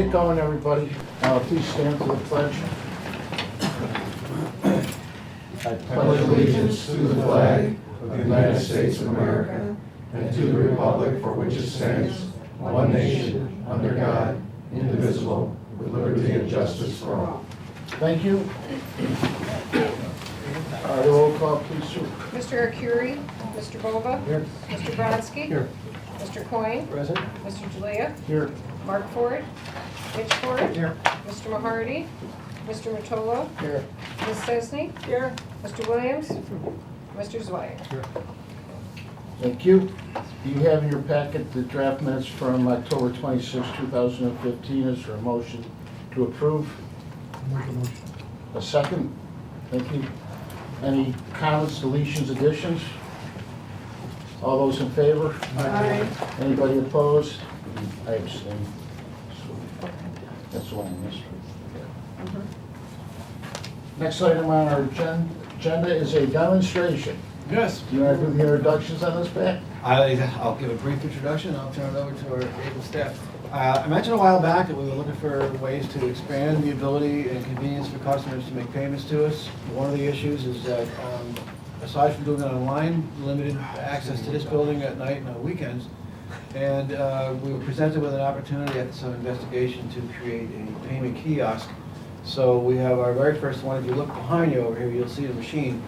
get going, everybody. Please stand for the pledge. I pledge allegiance to the flag of the United States of America and to the republic for which it stands, one nation, under God, indivisible, with liberty and justice for all. Thank you. The roll call, please, Sue. Mr. Arcuri, Mr. Bova, Here. Mr. Brodsky, Here. Mr. Coyne, Present. Mr. Jalea, Here. Mark Ford, Mitch Ford, Here. Mr. Mahardy, Mr. Mottola, Here. Ms. Stesney, Here. Mr. Williams, Mr. Zweig. Thank you. You have in your packet the draft minutes from October 26, 2015. Is there a motion to approve? A second? Thank you. Any comments, deletions, additions? All those in favor? Aye. Anybody opposed? I abstain. That's the one I missed. Next item on our agenda is a demonstration. Yes. Do you want to do the introductions on this, Pat? I'll give a brief introduction, I'll turn it over to our able staff. I mentioned a while back that we were looking for ways to expand the ability and convenience for customers to make payments to us. One of the issues is that aside from doing it online, limited access to this building at night and on weekends. And we were presented with an opportunity after some investigation to create a payment kiosk. So we have our very first one. If you look behind you over here, you'll see the machine,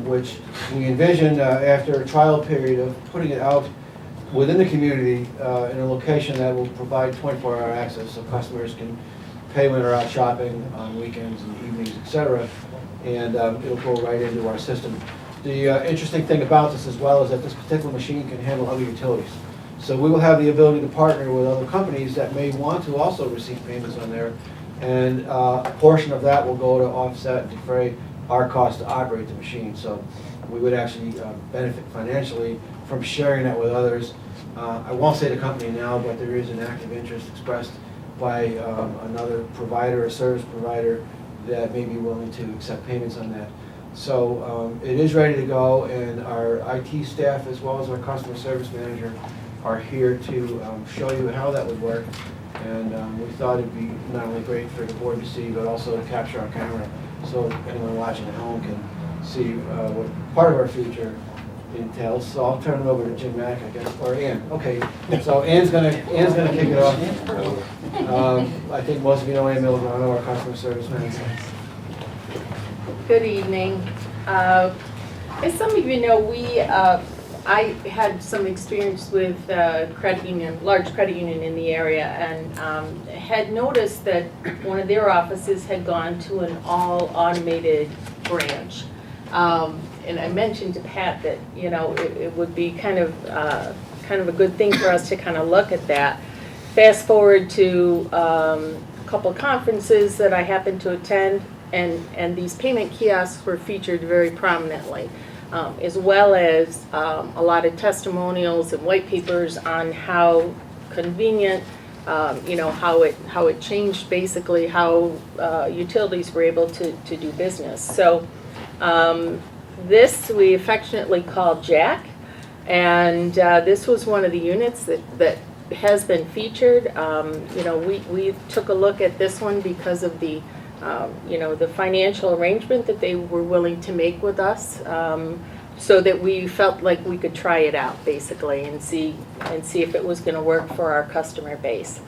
which we envisioned after a trial period of putting it out within the community in a location that will provide 24-hour access so customers can pay when they're out shopping on weekends and evenings, etc. And it'll go right into our system. The interesting thing about this as well is that this particular machine can handle other utilities. So we will have the ability to partner with other companies that may want to also receive payments on there. And a portion of that will go to offset and defray our cost to operate the machine. So we would actually benefit financially from sharing that with others. I won't say the company now, but there is an active interest expressed by another provider, a service provider, that may be willing to accept payments on that. So it is ready to go, and our IT staff as well as our customer service manager are here to show you how that would work. And we thought it'd be not only great for the board to see, but also to capture on camera, so anyone watching at home can see what part of our future entails. So I'll turn it over to Jim Mack, I guess, or Ann. Okay, so Ann's gonna kick it off. I think most of you know Ann Milgrano, our customer service manager. Good evening. As some of you know, I had some experience with credit union, large credit union in the area, and had noticed that one of their offices had gone to an all automated branch. And I mentioned to Pat that it would be kind of a good thing for us to kind of look at that. Fast forward to a couple of conferences that I happened to attend, and these payment kiosks were featured very prominently. As well as a lot of testimonials and white papers on how convenient, how it changed basically how utilities were able to do business. So this we affectionately call Jack, and this was one of the units that has been featured. We took a look at this one because of the the financial arrangement that they were willing to make with us, so that we felt like we could try it out basically and see if it was going to work for our customer base.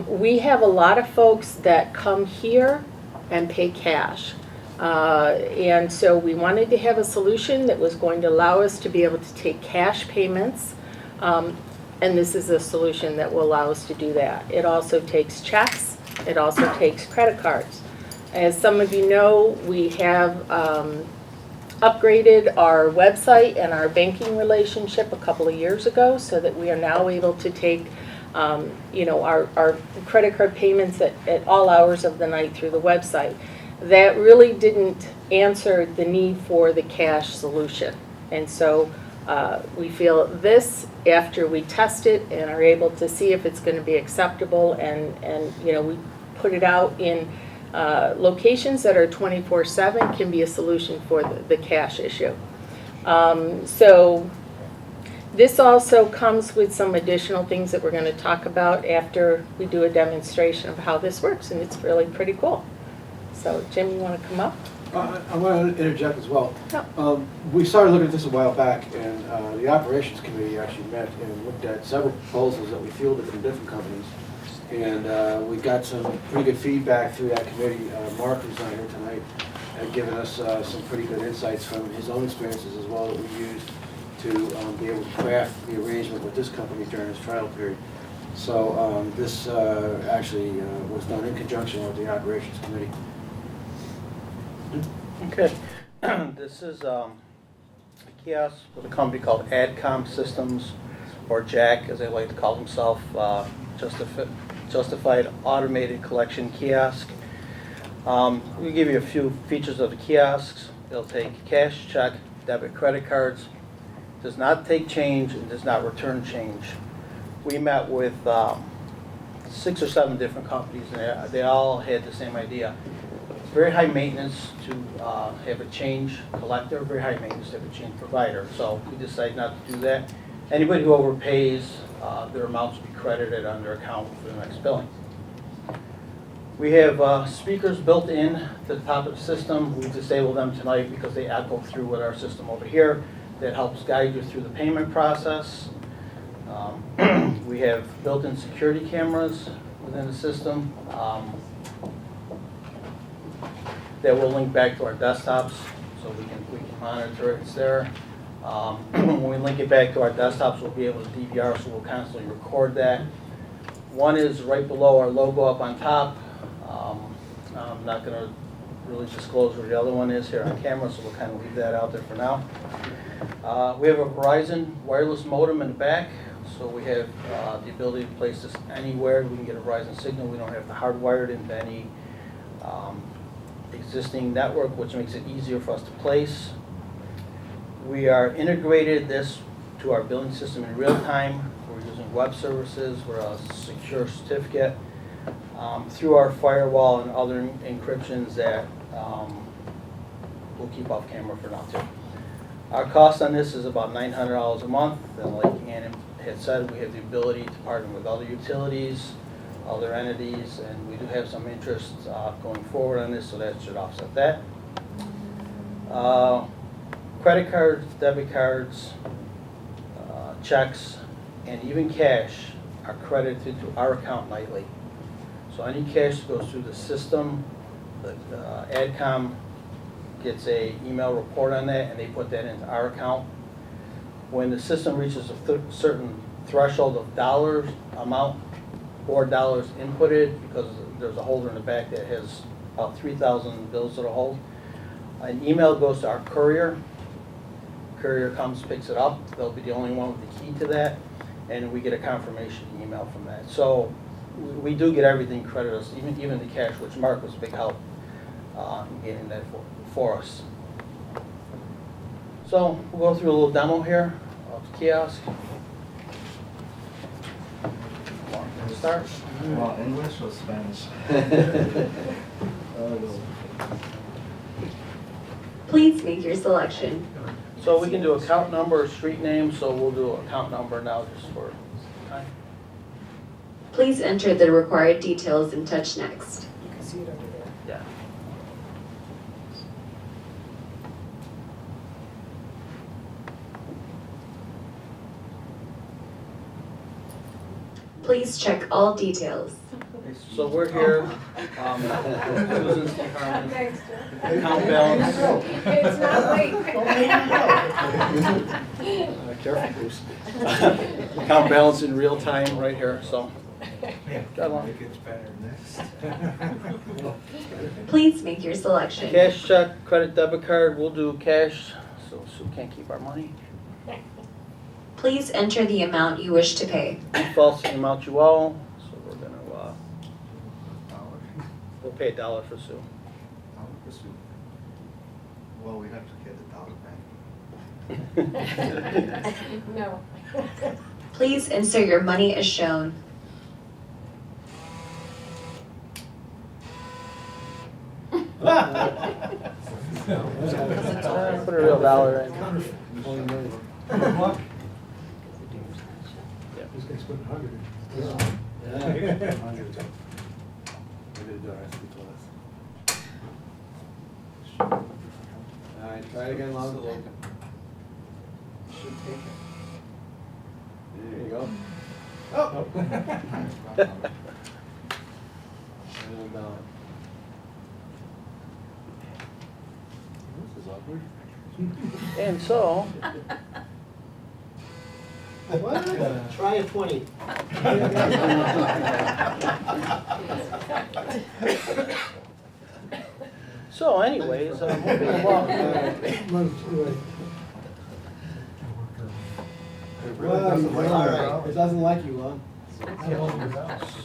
We have a lot of folks that come here and pay cash, and so we wanted to have a solution that was going to allow us to be able to take cash payments, and this is a solution that will allow us to do that. It also takes checks. It also takes credit cards. As some of you know, we have upgraded our website and our banking relationship a couple of years ago, so that we are now able to take our credit card payments at all hours of the night through the website. That really didn't answer the need for the cash solution. And so we feel this, after we test it and are able to see if it's going to be acceptable, and we put it out in locations that are 24/7, can be a solution for the cash issue. So This also comes with some additional things that we're going to talk about after we do a demonstration of how this works, and it's really pretty cool. So Jim, you want to come up? I want to interject as well. Yep. We started looking at this a while back, and the operations committee actually met and looked at several proposals that we fielded from different companies. And we got some pretty good feedback through that committee. Mark, who's not here tonight, had given us some pretty good insights from his own experiences as well that we used to be able to craft the arrangement with this company during this trial period. So this actually was done in conjunction with the operations committee. Okay, this is a kiosk with a company called AdCom Systems, or JACK, as they like to call themselves, Justified Automated Collection Kiosk. We'll give you a few features of the kiosks. It'll take cash, check, debit, credit cards, does not take change, and does not return change. We met with 6 or 7 different companies, and they all had the same idea. It's very high maintenance to have a change collector, very high maintenance to have a change provider. So we decided not to do that. Anybody who overpays, their amounts will be credited on their account for the next billing. We have speakers built in to the top of the system. We disabled them tonight because they echo through with our system over here. That helps guide you through the payment process. We have built-in security cameras within the system. That will link back to our desktops, so we can monitor it. It's there. When we link it back to our desktops, we'll be able to DVR, so we'll constantly record that. One is right below our logo up on top. I'm not going to really disclose where the other one is here on camera, so we'll kind of leave that out there for now. We have a Verizon wireless modem in the back, so we have the ability to place this anywhere. We can get a Verizon signal. We don't have to hardwire it into any existing network, which makes it easier for us to place. We are integrated this to our billing system in real time. We're using web services. We're a secure certificate through our firewall and other encryptions that we'll keep off camera for now too. Our cost on this is about $900 a month, and like Ann had said, we have the ability to partner with other utilities, other entities, and we do have some interest going forward on this, so that should offset that. Credit cards, debit cards, checks, and even cash are credited to our account nightly. So any cash that goes through the system, the AdCom gets a email report on that, and they put that into our account. When the system reaches a certain threshold of dollars amount or dollars inputted, because there's a holder in the back that has about 3,000 bills that will hold, an email goes to our courier. Courier comes, picks it up. They'll be the only one with the key to that, and we get a confirmation email from that. So we do get everything credited us, even the cash, which Mark was a big help in getting that for us. So we'll go through a little demo here of the kiosk. Start. Well, English or Spanish? Please make your selection. So we can do account number or street name, so we'll do account number now just for time. Please enter the required details and touch next. You can see it over there. Yeah. Please check all details. So we're here, Susan's department, Thanks, account balance. It's not late. Careful, Bruce. Account balance in real time right here, so. Got one. Please make your selection. Cash check, credit, debit card, we'll do cash, so Sue can't keep our money. Please enter the amount you wish to pay. Default's the amount you owe, so we're gonna, we'll pay $1 for Sue. Well, we have to get the dollar back. No. Please insert your money as shown. Put a real dollar in. put 100 in. Yeah. 100. All right, try it again, Lonzo. Should take it. There you go. Oh. And, this is awkward. And so, What? Try a 20. so anyways, moving along. It really doesn't like All that. right. It doesn't like you, Lon.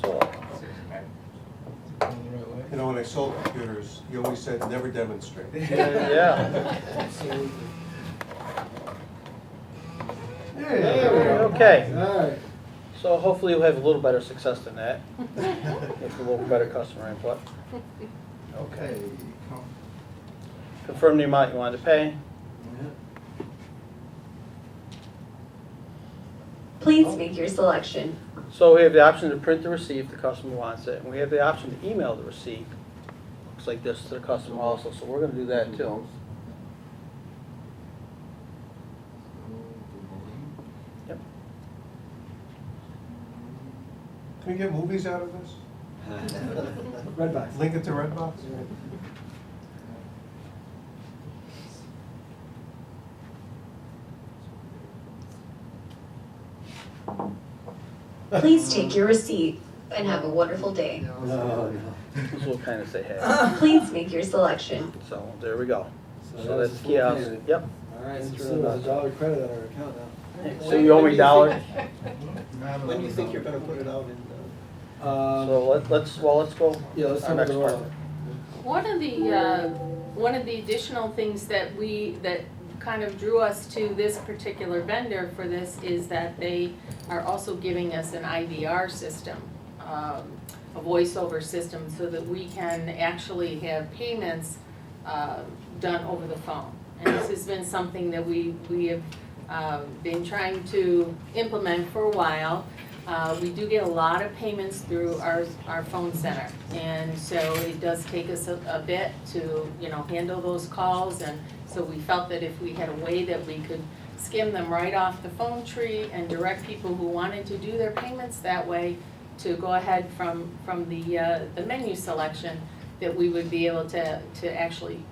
So, You know, when I sold computers, you always said, never demonstrate. yeah. Absolutely. There There we go. Okay. All right. So hopefully you'll have a little better success than that. With a little better customer input. Okay. Confirm the amount you want to pay. Please make your selection. So we have the option to print the receipt if the customer wants it, and we have the option to email the receipt. Looks like this to the customer also, so we're gonna do that too. Yep. Can we get movies out of this? Redbox. Link it to Redbox? Please take your receipt and have a wonderful day. No, no. So we'll kind of say hey. Please make your selection. So there we go. So that was that's full kiosk, payment. yep. All right, so there's $1 credit on our account now. So you owe me $1. When do you think you're gonna put it out in So let's go. Yeah, let's our talk about next the part. rollout. One of the additional things that kind of drew us to this particular vendor for this is that they are also giving us an IVR system, a voice-over system, so that we can actually have payments done over the phone. And this has been something that we have been trying to implement for a while. We do get a lot of payments through our phone center, and so it does take us a bit to, handle those calls, and so we felt that if we had a way that we could skim them right off the phone tree and direct people who wanted to do their payments that way to go ahead from the menu selection, that we would be able to actually,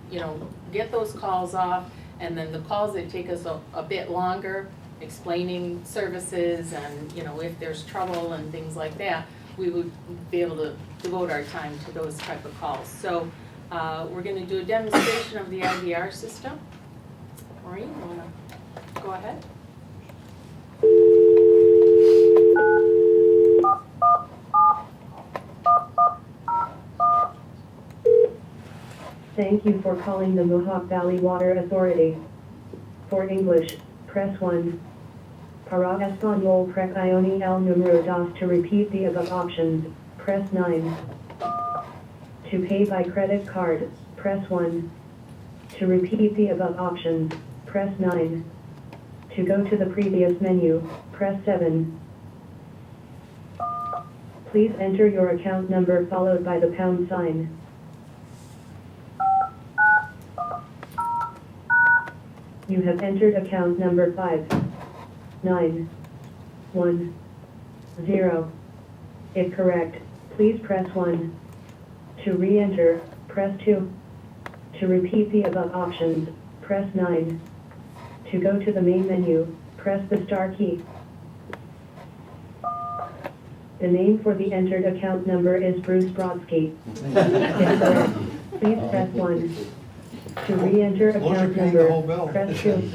get those calls off, and then the calls that take us a bit longer, explaining services and, if there's trouble and things like that, we would be able to devote our time to those type of calls. So we're gonna do a demonstration of the IVR system. Maureen, you wanna go ahead? Thank you for calling the Mohawk Valley Water Authority. For English, press 1. Para Español presione el número dos. To repeat the above options, press 9. To pay by credit card, press 1. To repeat the above options, press 9. To go to the previous menu, press 7. Please enter your account number followed by the pound sign. You have entered account number 5910. If correct, please press 1. To re-enter, press 2. To repeat the above options, press 9. To go to the main menu, press the star key. The name for the entered account number is Bruce Brodsky. If correct, please press 1. To re-enter As long as you're account paying the whole number, bill. press 2.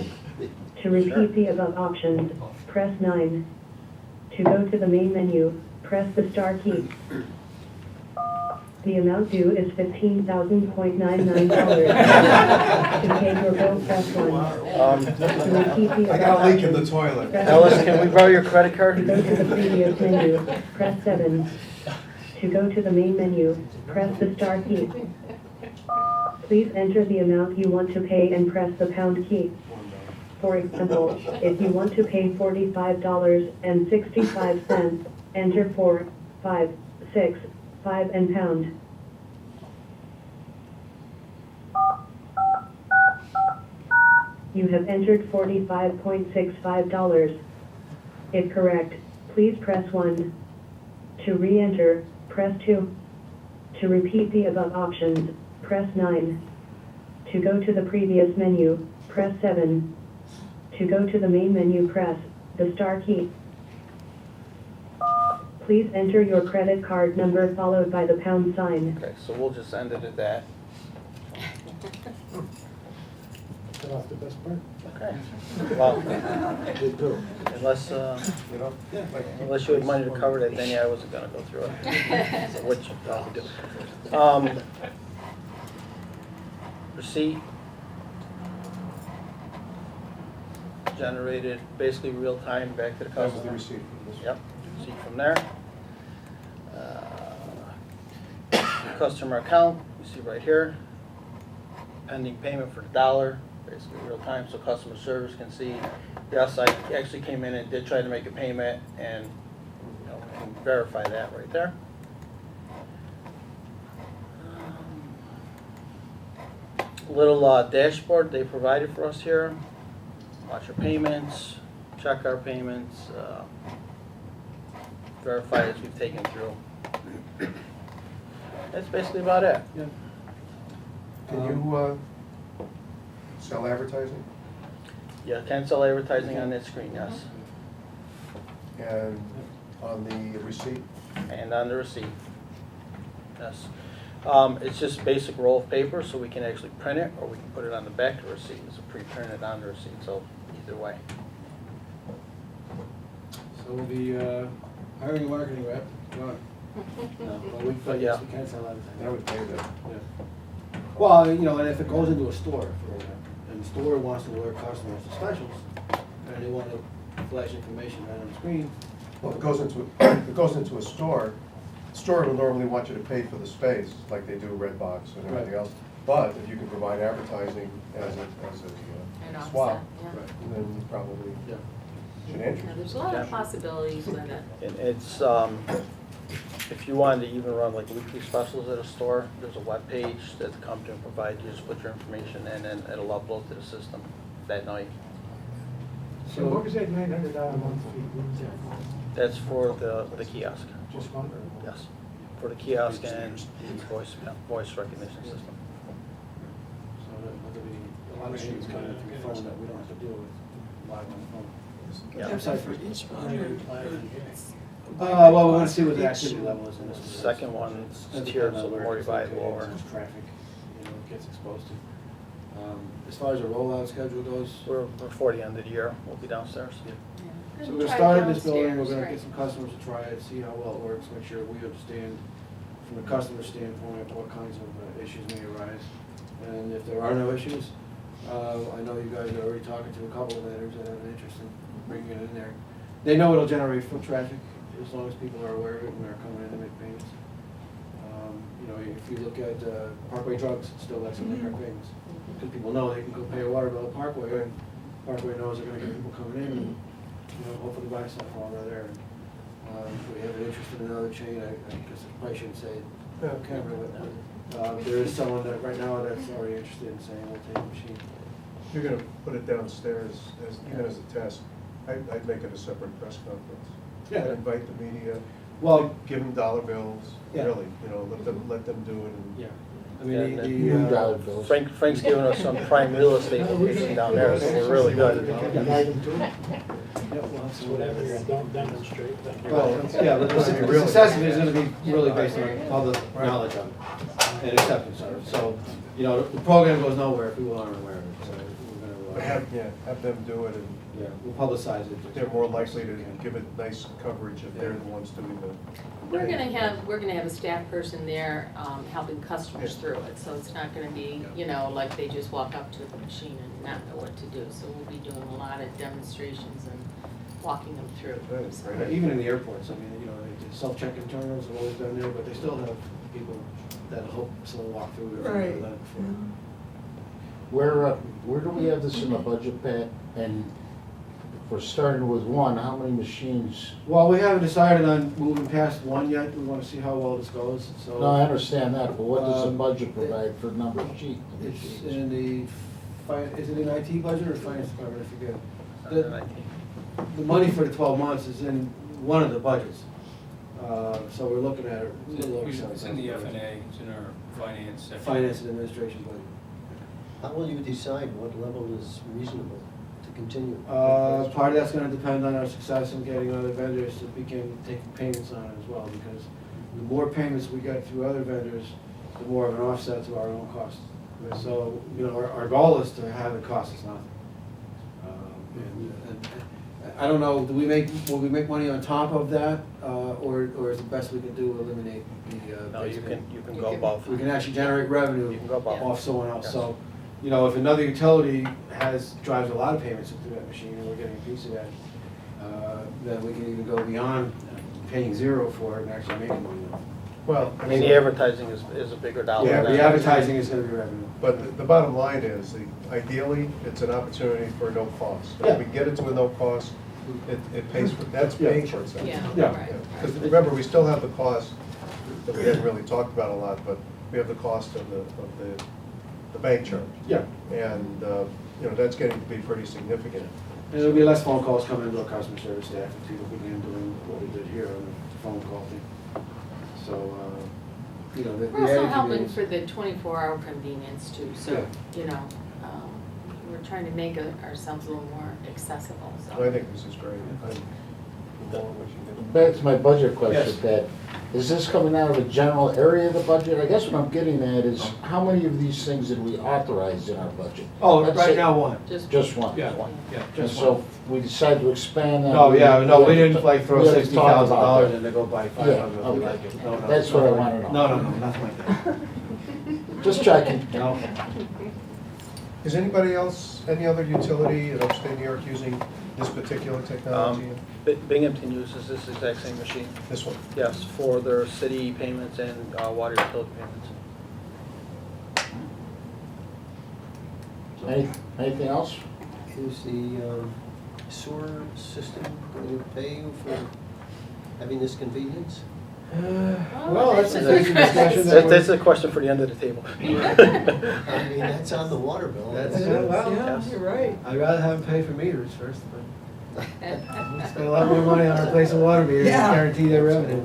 To repeat the above options, press 9. To go to the main menu, press the star key. The amount due is $15,000.99. To pay your bill, press 1. To repeat the I above got a leak in the options, toilet. press Ellis, 2. can we borrow your credit To card? go to the previous menu, press 7. To go to the main menu, press the star key. Please enter the amount you want to pay and press the pound key. For example, if you want to pay $45.65, enter 4, 5, 6, 5 and pound. You have entered $45.65. If correct, please press 1. To re-enter, press 2. To repeat the above options, press 9. To go to the previous menu, press 7. To go to the main menu, press the star key. Please enter your credit card number followed by the pound sign. Okay, so we'll just end it at that. Cut off the best part. Okay. Well, Good go. unless, You know? unless you had money to cover that, then yeah, I wasn't gonna go through it. So which you probably do. Receipt. Generated basically real time back to the That was the customer. receipt from this. Yep, receipt from there. Customer account, you see right here. Pending payment for the dollar, basically real time, so customer service can see, yes, I actually came in and did try to make a payment, and, you know, can verify that right there. Little dashboard they provided for us here. Watch our payments, check our payments, verify as we've taken through. That's basically about it. Can you sell advertising? Yeah, can sell advertising on that screen, yes, And on the receipt? and on the receipt, yes. It's just a basic roll of paper, so we can actually print it, or we can put it on the back of the receipt. It's a pre-printed on the receipt, so either way. So we'll be hiring a marketing rep. No, but we, but yes, we can sell advertising. I would pay that. Yeah. Well, you know, and if it goes into a store, for example, and the store wants to alert customers to specials, and they want to flash information right on the screen. Well, if it goes into, if it goes into a store, the store will normally want you to pay for the space, like they do Redbox and everything Right. else. But if you can provide advertising as a swap, then you probably Yeah. should enter. There's a lot of possibilities with it. And it's, if you wanted to even run like weekly specials at a store, there's a web page that the company will provide. You just put your information in, and it'll upload to the system that night. So what was that $900 a month fee? That's for the kiosk. Just one? Yes, for the kiosk and voice recognition system. So there'll be a lot of things coming in through the phone that we don't have to deal with live on the phone. Yeah. I'm sorry for well, we want to see what the activity level is in this. Second one is tiered, so the more you buy, the lower. Traffic, you know, gets exposed to. As far as the rollout schedule goes, We're 40 end of the year. We'll be downstairs. so we're gonna start in this building, we're gonna get some customers to try it, see how well it works, make sure we understand from the customer standpoint what kinds of issues may arise. And if there are no issues, I know you guys are already talking to a couple of vendors that have an interest in bringing it in there. They know it'll generate foot traffic, as long as people are aware of it and are coming in to make payments. You know, if you look at Parkway Drugs, it still lets them make our payments. Because people know they can go pay a water bill at Parkway, and Parkway knows they're gonna get people coming in and, you know, hopefully buy stuff while they're there. We have an interest in another chain, I guess I probably shouldn't say camera, but there is someone that right now that's already interested in saying, we'll take a machine. If you're gonna put it downstairs as, even as a test, I'd make it a separate press conference. Yeah. I'd invite the media, Well, give them dollar bills, Yeah. really, you know, let them do it and. yeah, I Yeah, mean, and New the, dollar bills. Frank's giving us some prime real estate location down there, so we're really good. yeah, we'll have some. Whatever, don't demonstrate. Well, yeah, but the success of it is gonna be really based on public knowledge of it and acceptance of it. So, you know, the program goes nowhere if people aren't aware of it, so we're But gonna, have them do it and yeah, we'll publicize it. they're more likely to give it nice coverage if they're the ones doing the. We're gonna have a staff person there, helping customers through it, so it's not gonna be, you know, like they just walk up to the machine and not know what to do. So we'll be doing a lot of demonstrations and walking them through. Right, So- right. Even in the airports, I mean, you know, the self-check-in terminals have always done there, but they still have people that hope someone walk through it. Right. Before. Where do we have this in the budget And if we're starting with one, how many machines? Well, we haven't decided on moving past one yet, we wanna see how well this goes, so. No, I understand that, but what does the Um, budget provide for number of sheet? It's machines? in is it in IT budget or finance department, I forget. The money for the 12 months is in one of the budgets. So we're looking at it. It's in the FNA, it's in our finance section. Finance and administration budget. How will you decide what level is reasonable to continue? Part of that's gonna depend on our success in getting other vendors to begin taking payments on it as well, because the more payments we get through other vendors, the more of an offset to our own costs. So, you know, our goal is to have it cost us nothing. And I don't know, will we make money on top of that, or is the best we can do eliminate the No, base you payment? can go above. We can actually generate revenue You can go above. off someone else, Yes. so, you know, if another utility drives a lot of payments into that machine and we're getting a piece of that, then we can even go beyond paying zero for it and actually making money on it. Well, I mean, the advertising is a bigger dollar. Yeah, than The that. advertising is gonna be revenue. but the bottom line is, ideally, it's an opportunity for no cost. Yeah. If we get it to a no cost, it pays for, that's paying for itself. Yeah, Yeah. right. Because remember, we still have the cost that we haven't really talked about a lot, but we have the cost of the bank charge. Yeah, And, you know, that's getting to be pretty significant. and there'll be less phone calls coming into our customer service staff if we begin doing what we did here on the phone call thing. So, you know, the We're also added helping convenience- for the 24-hour convenience too, so, Yeah. you know, we're trying to make ourselves a little more accessible, so. I think this is great. I'm going with you. Back to my budget question, Yes. Pat. Is this coming out of the general area of the budget? I guess what I'm getting at is, how many of these things did we authorize in our budget? Oh, Let's right say- now, one. Just one? Yeah, And just so one. if we decide to expand that. No, yeah, no, we have didn't to- like throw we have to talk about $60,000 that. in to go buy Yeah, 500. We okay. like it. No, no, That's no, what I no. wanna know. No, nothing like that. Just checking. No. Is anybody else, any other utility in upstate New York using this particular technology? Binghamton uses this exact same machine, This one? yes, for their city payments and water utility payments. Anything else? Is the sewer system going to pay you for having this convenience? Well, that's a good discussion question. that That's a question for the end of the table. I mean, that's on the water bill. That's- That's- well, Yeah, you're right. I'd rather have them pay for meters first, but we'll spend a lot more money on replacing water meters to guarantee their revenue.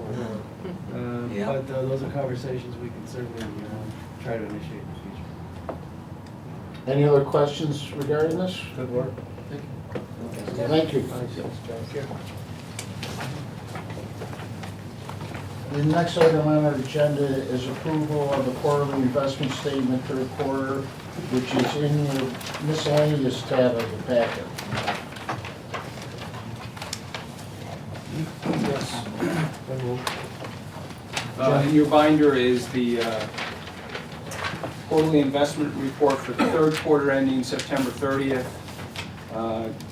But those are conversations we can certainly try to initiate in the future. Any other questions regarding this? Good work. Thank you. The next item on our agenda is approval of the quarterly investment statement for the quarter, which is in your miscellaneous tab of the packet. In your binder is the quarterly investment report for the third quarter ending September 30th.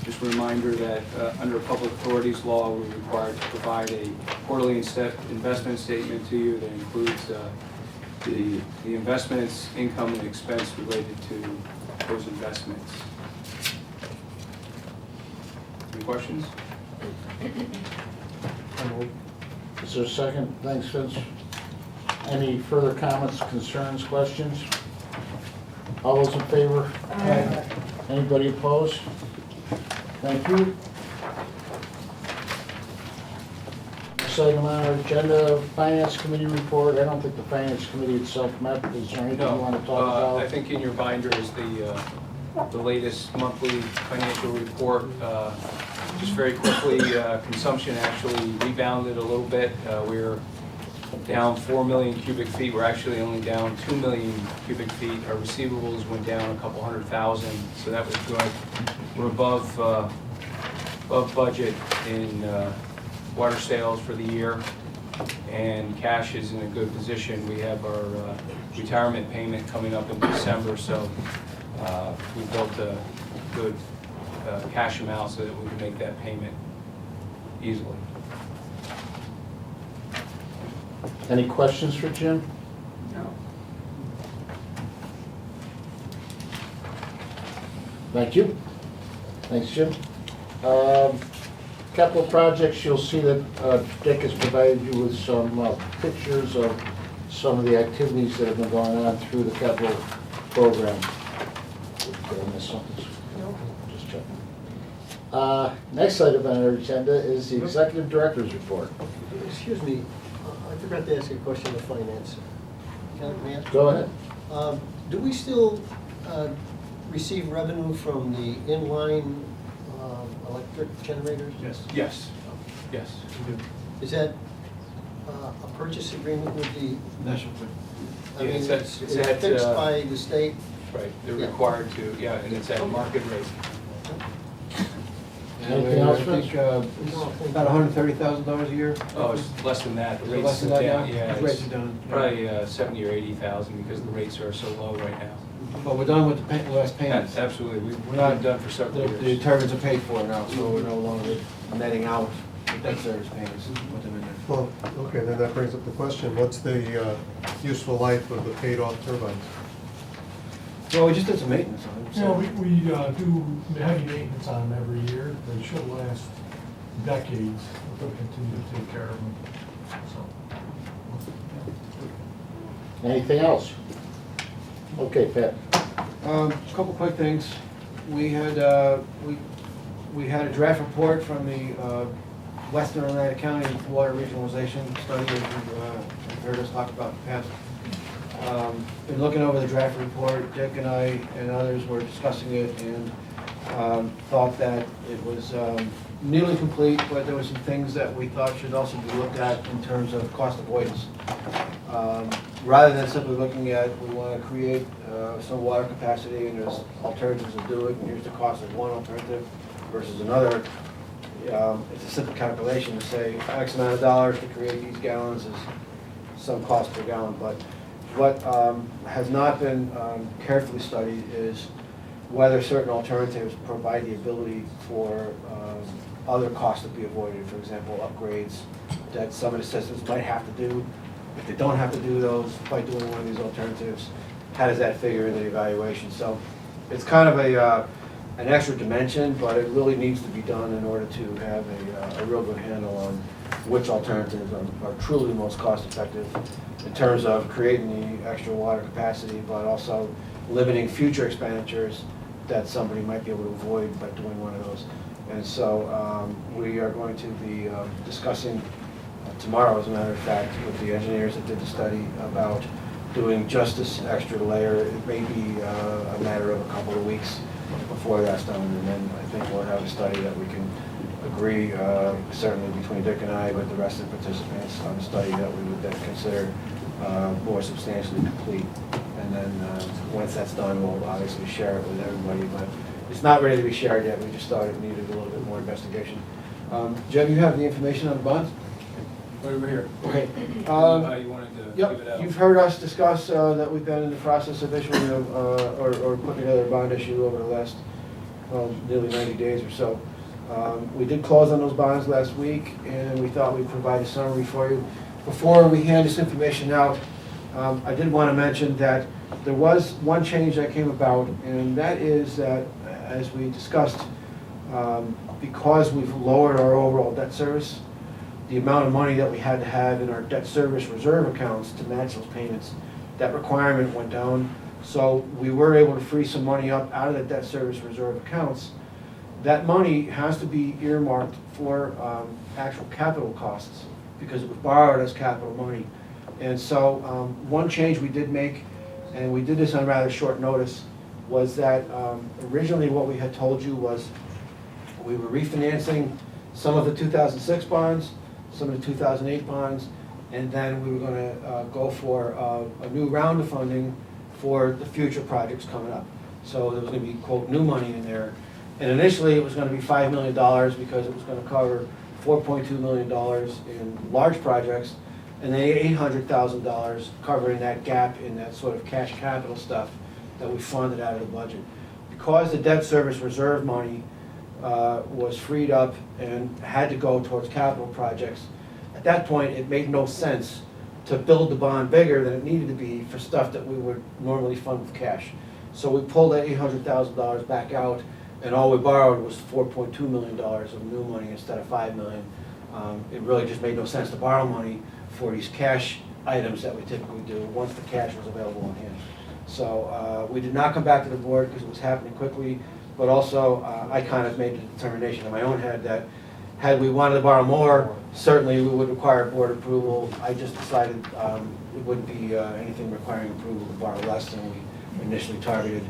Just a reminder that under public authorities law, we're required to provide a quarterly investment statement to you that includes the investments, income, and expense related to those investments. Any questions? Is there a second? Thanks, Vince. Any further comments, concerns, questions? All those in favor? Aye. Anybody opposed? Thank you. Next item on our agenda, Finance Committee report. I don't think the Finance Committee itself met. Is there anything you want to talk about? I think in your binder is the latest monthly financial report. Just very quickly, consumption actually rebounded a little bit. We're down 4 million cubic feet. We're actually only down 2 million cubic feet. Our receivables went down a couple 100,000, so that was good. We're above budget in water sales for the year, and cash is in a good position. We have our retirement payment coming up in December, so we built a good cash amount so that we can make that payment easily. Any questions for Jim? No. Thank you. Thanks, Jim. Capital projects, you'll see that Dick has provided you with some pictures of some of the activities that have been going on through the capital program. Did I miss something? No. Just checking. Next item on our agenda is the Executive Director's Report. Excuse me, I forgot to ask you a question of finance. May I ask? Go ahead. Do we still receive revenue from the inline electric generators? Yes. Yes, yes. We do. Is that a purchase agreement with the, National Grid. I Yeah, mean, it's it's at, fixed by the state? Right, they're Yeah. required to, yeah, and it's at market rate. Anything else, I Vince? think it's about $130,000 a year. Oh, it's less than that. The Is it rates less than are that down, now? yeah. The rates it's are down, yeah. Probably 70 or 80,000 because the rates are so low right now. But we're done with the last payments. Absolutely, we've We're not- been done for several The years. turbines are paid for now, so we're no longer netting out the debt service payments, put them in there. Well, okay, then that brings up the question, what's the useful life of the paid-off turbines? Well, we just did some maintenance on them. You know, we do heavy maintenance on them every year. They should last decades if we continue to take care of them, so. Anything else? Okay, Pat. Couple quick things. We had, we had a draft report from the Western Atlantic County Water Regionalization Study, as you've heard us talk about in the past. Been looking over the draft report, Dick and I and others were discussing it and thought that it was nearly complete, but there were some things that we thought should also be looked at in terms of cost avoidance. Rather than simply looking at, we want to create some water capacity and there's alternatives to do it, and here's the cost of one alternative versus another. It's a simple calculation to say X amount of dollars to create these gallons is some cost per gallon, but what has not been carefully studied is whether certain alternatives provide the ability for other costs to be avoided. For example, upgrades that some of the systems might have to do. If they don't have to do those by doing one of these alternatives, how does that figure into the evaluation? So it's kind of an extra dimension, but it really needs to be done in order to have a real good handle on which alternatives are truly most cost effective in terms of creating the extra water capacity, but also limiting future expenditures that somebody might be able to avoid by doing one of those. And so we are going to be discussing tomorrow, as a matter of fact, with the engineers that did the study about doing just this extra layer. It may be a matter of a couple of weeks before that's done, and then I think we'll have a study that we can agree, certainly between Dick and I, but the rest of the participants, on a study that we would then consider more substantially complete. And then once that's done, we'll obviously share it with everybody, but it's not ready to be shared yet. We just thought it needed a little bit more investigation. Jim, you have the information on the bonds? Right over here. Okay. You wanted to give it Yep, out. you've heard us discuss that we've been in the process of issuing, or putting together a bond issue over the last, nearly 90 days or so. We did close on those bonds last week, and we thought we'd provide a summary for you. Before we hand this information out, I did want to mention that there was one change that came about, and that is that, as we discussed, because we've lowered our overall debt service, the amount of money that we had to have in our debt service reserve accounts to match those payments, that requirement went down. So we were able to free some money up out of the debt service reserve accounts. That money has to be earmarked for actual capital costs because it was borrowed as capital money. And so one change we did make, and we did this on rather short notice, was that originally what we had told you was we were refinancing some of the 2006 bonds, some of the 2008 bonds, and then we were going to go for a new round of funding for the future projects coming up. So there was going to be, quote, new money in there. And initially it was going to be $5 million because it was going to cover $4.2 million in large projects, and then $800,000 covering that gap in that sort of cash capital stuff that we funded out of the budget. Because the debt service reserve money was freed up and had to go towards capital projects, at that point it made no sense to build the bond bigger than it needed to be for stuff that we would normally fund with cash. So we pulled that $800,000 back out, and all we borrowed was $4.2 million of new money instead of $5 million. It really just made no sense to borrow money for these cash items that we typically do once the cash was available on hand. So we did not come back to the board because it was happening quickly, but also I kind of made the determination in my own head that had we wanted to borrow more, certainly we would require board approval. I just decided it wouldn't be anything requiring approval to borrow less than we initially targeted.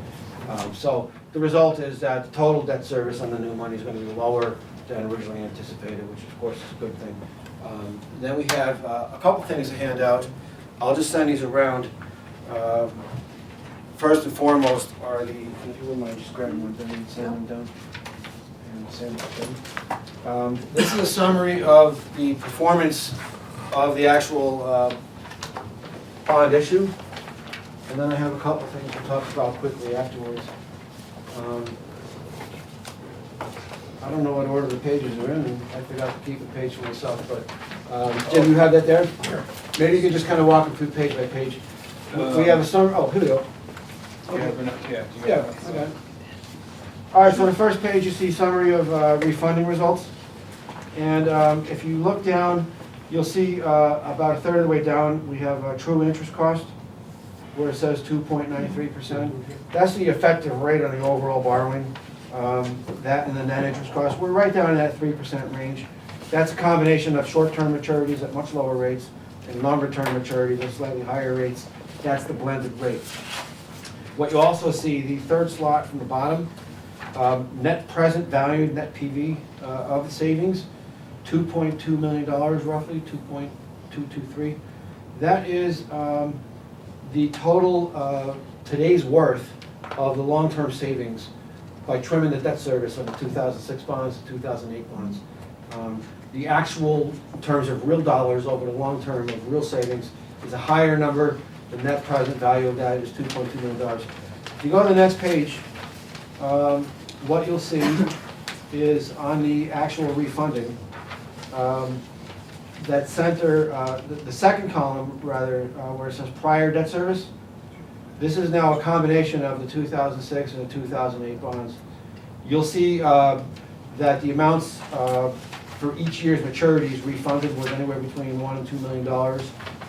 So the result is that the total debt service on the new money is going to be lower than originally anticipated, which of course is a good thing. Then we have a couple things to hand out. I'll just send these around. First and foremost are the, if you wouldn't mind just grabbing one thing and sending them down. And send it down. This is a summary of the performance of the actual bond issue. And then I have a couple things to talk about quickly afterwards. I don't know what order the pages are in, and I forgot to keep a page for myself, but Jim, you have that there? Sure. Maybe you could just kind of walk them through page by page. We have a summary, oh, here we go. Yeah, Yeah, okay. All right, so the first page, you see summary of refunding results. And if you look down, you'll see about a third of the way down, we have a true interest cost, where it says 2.93%. That's the effective rate on the overall borrowing. That and the net interest cost, we're right down in that 3% range. That's a combination of short-term maturities at much lower rates and longer-term maturities at slightly higher rates. That's the blended rate. What you also see, the third slot from the bottom, net present value, net PV of the savings, $2.2 million roughly, 2.223. That is the total today's worth of the long-term savings by trimming the debt service of the 2006 bonds to 2008 bonds. The actual, in terms of real dollars over the long term of real savings, is a higher number. The net present value of that is $2.2 million. If you go to the next page, what you'll see is on the actual refunding, that center, the second column, rather, where it says prior debt service, this is now a combination of the 2006 and the 2008 bonds. You'll see that the amounts for each year's maturities refunded was anywhere between $1 and $2 million,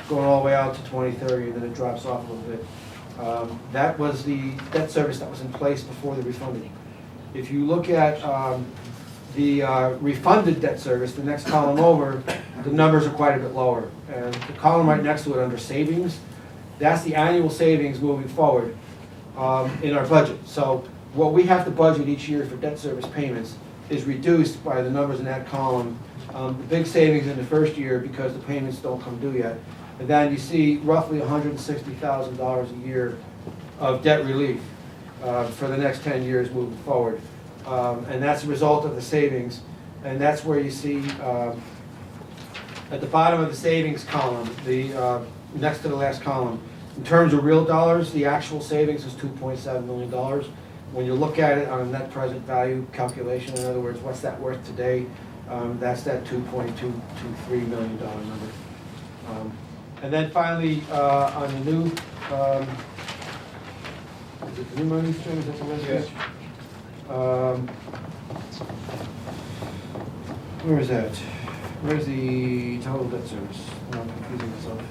going all the way out to 2030, and then it drops off a little bit. That was the debt service that was in place before the refunding. If you look at the refunded debt service, the next column over, the numbers are quite a bit lower. And the column right next to it under savings, that's the annual savings moving forward in our budget. So what we have to budget each year for debt service payments is reduced by the numbers in that column. The big savings in the first year because the payments don't come due yet. And then you see roughly $160,000 a year of debt relief for the next 10 years moving forward. And that's a result of the savings. And that's where you see at the bottom of the savings column, the next to the last column, in terms of real dollars, the actual savings is $2.7 million. When you look at it on a net present value calculation, in other words, what's that worth today, that's that $2.223 million number. And then finally, on the new, is it the new money, Jim? Is that the last page? Where is that? Where's the total debt service? Oh, I'm confusing myself.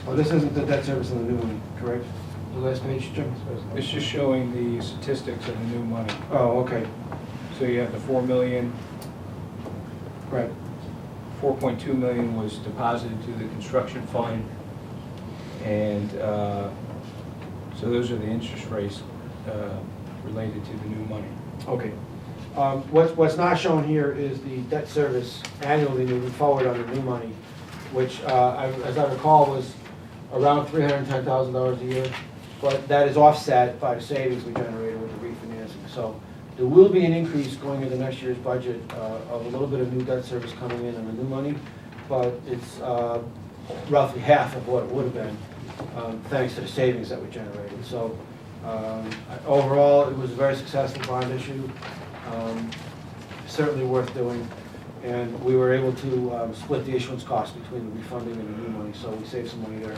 Oh, this isn't the debt service on the new one, correct? The last page, Jim? It's just showing the statistics of the new money. Oh, okay. So you have the 4 million, Right. 4.2 million was deposited to the construction fund. And so those are the interest rates related to the new money. Okay. What's not shown here is the debt service annually moving forward on the new money, which, as I recall, was around $310,000 a year. But that is offset by the savings we generated with the refinancing. So there will be an increase going into next year's budget of a little bit of new debt service coming in on the new money, but it's roughly half of what it would have been thanks to the savings that we generated. So overall, it was a very successful bond issue, certainly worth doing. And we were able to split the issuance cost between the refunding and the new money, so we saved some money there.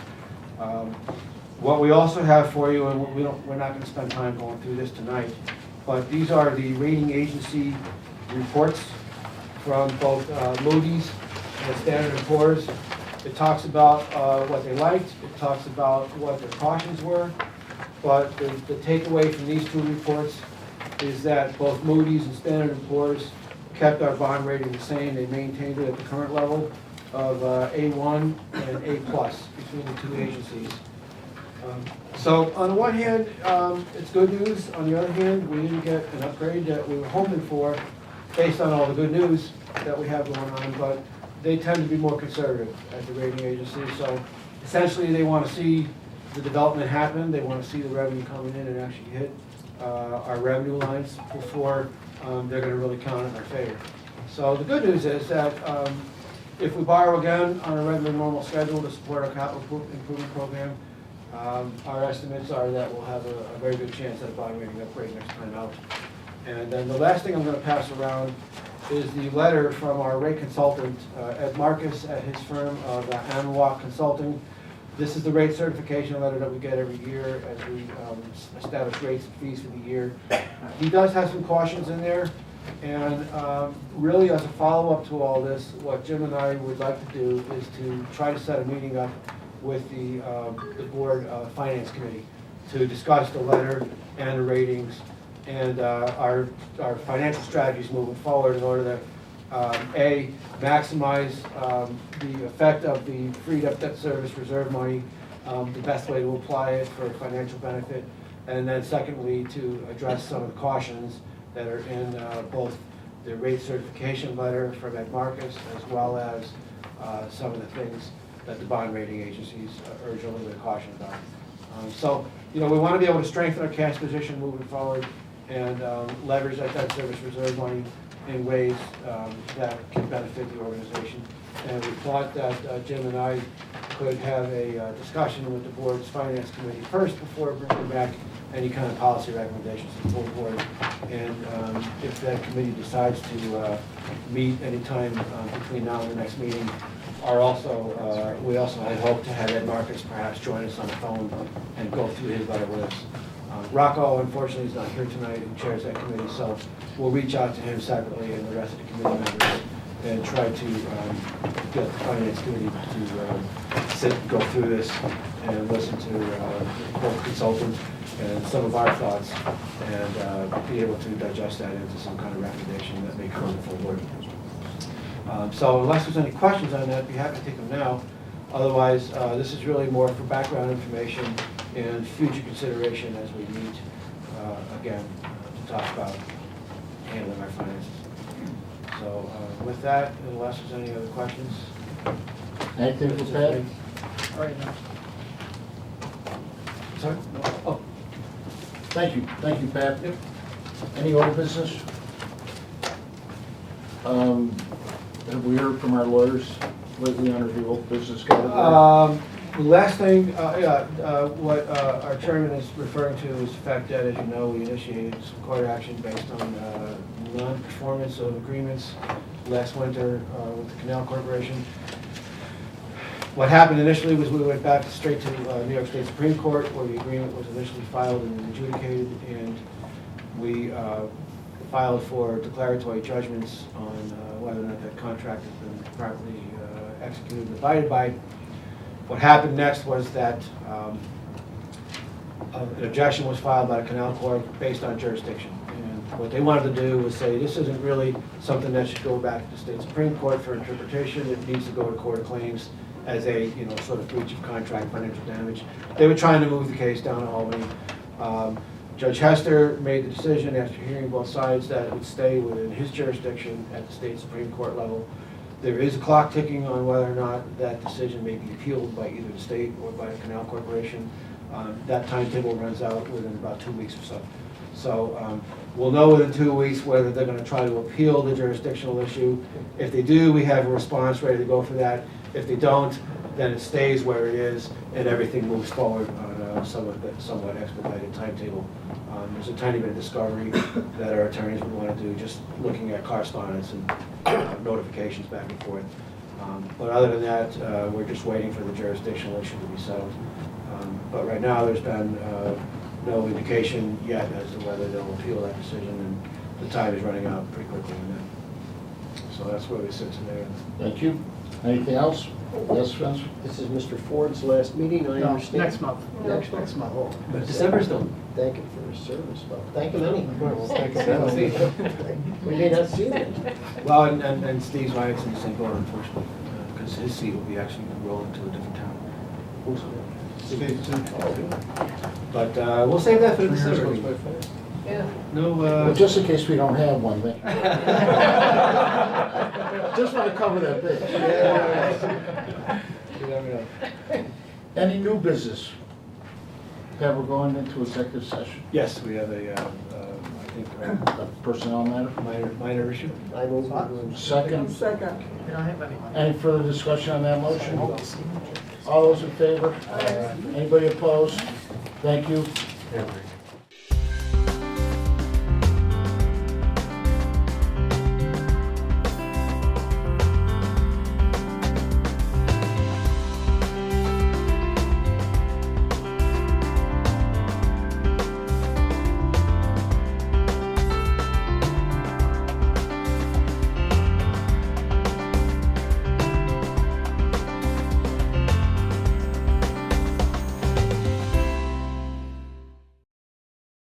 What we also have for you, and we're not going to spend time going through this tonight, but these are the rating agency reports from both Moody's and Standard & Poor's. It talks about what they liked, it talks about what their cautions were, but the takeaway from these two reports is that both Moody's and Standard & Poor's kept our bond rating the same. They maintained it at the current level of A1 and A+ between the two agencies. So on the one hand, it's good news. On the other hand, we didn't get an upgrade that we were hoping for based on all the good news that we have going on, but they tend to be more conservative at the rating agency. So essentially, they want to see the development happen. They want to see the revenue coming in and actually hit our revenue lines before they're going to really count in our favor. So the good news is that if we borrow again on a regular normal schedule to support our capital improvement program, our estimates are that we'll have a very good chance at a bond rating upgrade next time out. And then the last thing I'm going to pass around is the letter from our rate consultant, Ed Marcus, at his firm of Anwalk Consulting. This is the rate certification letter that we get every year as we establish rates and fees for the year. He does have some cautions in there, and really as a follow-up to all this, what Jim and I would like to do is to try to set a meeting up with the board finance committee to discuss the letter and the ratings and our financial strategies moving forward in order to A, maximize the effect of the freed up debt service reserve money, the best way to apply it for financial benefit, and then secondly, to address some of the cautions that are in both the rate certification letter from Ed Marcus, as well as some of the things that the bond rating agencies urge a little bit of caution about. So, we want to be able to strengthen our cash position moving forward and leverage that debt service reserve money in ways that can benefit the organization. And we thought that Jim and I could have a discussion with the board's finance committee first before bringing back any kind of policy recommendations to the full board. And if that committee decides to meet anytime between now and the next meeting, we also had hoped to have Ed Marcus perhaps join us on the phone and go through his letter with us. Rocco, unfortunately, is not here tonight and chairs that committee, so we'll reach out to him separately and the rest of the committee members and try to get the finance committee to sit and go through this and listen to both consultants and some of our thoughts and be able to digest that into some kind of recommendation that may come to the full board. So unless there's any questions on that, I'd be happy to take them now. Otherwise, this is really more for background information and future consideration as we meet again to talk about handling our finances. So with that, unless there's any other questions. Anything for Pat? All right, now. Sorry? Oh. Thank you, Pat. Yep. Any other business? Have we heard from our lawyers lately under the old business category? The last thing, what our chairman is referring to is the fact that, as you know, we initiated some court action based on non-performance of agreements last winter with the Canal Corporation. What happened initially was we went back straight to New York State Supreme Court, where the agreement was initially filed and adjudicated, and we filed for declaratory judgments on whether or not that contract has been properly executed and abided by. What happened next was that an objection was filed by the Canal Corp based on jurisdiction. And what they wanted to do was say, this isn't really something that should go back to the State Supreme Court for interpretation. It needs to go to Court of Claims as a sort of breach of contract, financial damage. They were trying to move the case down to Albany. Judge Hester made the decision after hearing both sides that it would stay within his jurisdiction at the State Supreme Court level. There is a clock ticking on whether or not that decision may be appealed by either the state or by the Canal Corporation. That timetable runs out within about 2 weeks or so. So we'll know within 2 weeks whether they're going to try to appeal the jurisdictional issue. If they do, we have a response ready to go for that. If they don't, then it stays where it is and everything moves forward on a somewhat expedited timetable. There's a tiny bit of discovery that our attorneys would want to do, just looking at correspondence and notifications back and forth. But other than that, we're just waiting for the jurisdictional issue to be settled. But right now, there's been no indication yet as to whether they'll appeal that decision, and the time is running out pretty quickly on that. So that's where we sit today. Thank you. Anything else? Yes, Spencer? This is Mr. Ford's last meeting, I understand. Next month. Next month. Next month. But December's done. Thank him for his service, well, thank him anyway. Well, thank you. We may not see him. Well, and Steve's Wyatt's in the same boat, unfortunately, because his seat will be actually rolling to a different town. But we'll save that for December. Yeah. No, Well, just in case we don't have one, then. Just want to cover that bit. you never know. Any new business? Pat, we're going into executive session. Yes, we have a, I think, A personnel matter? minor issue. I move. Second. Second. Any further discussion on that motion? All those in favor? Anybody opposed? Thank you.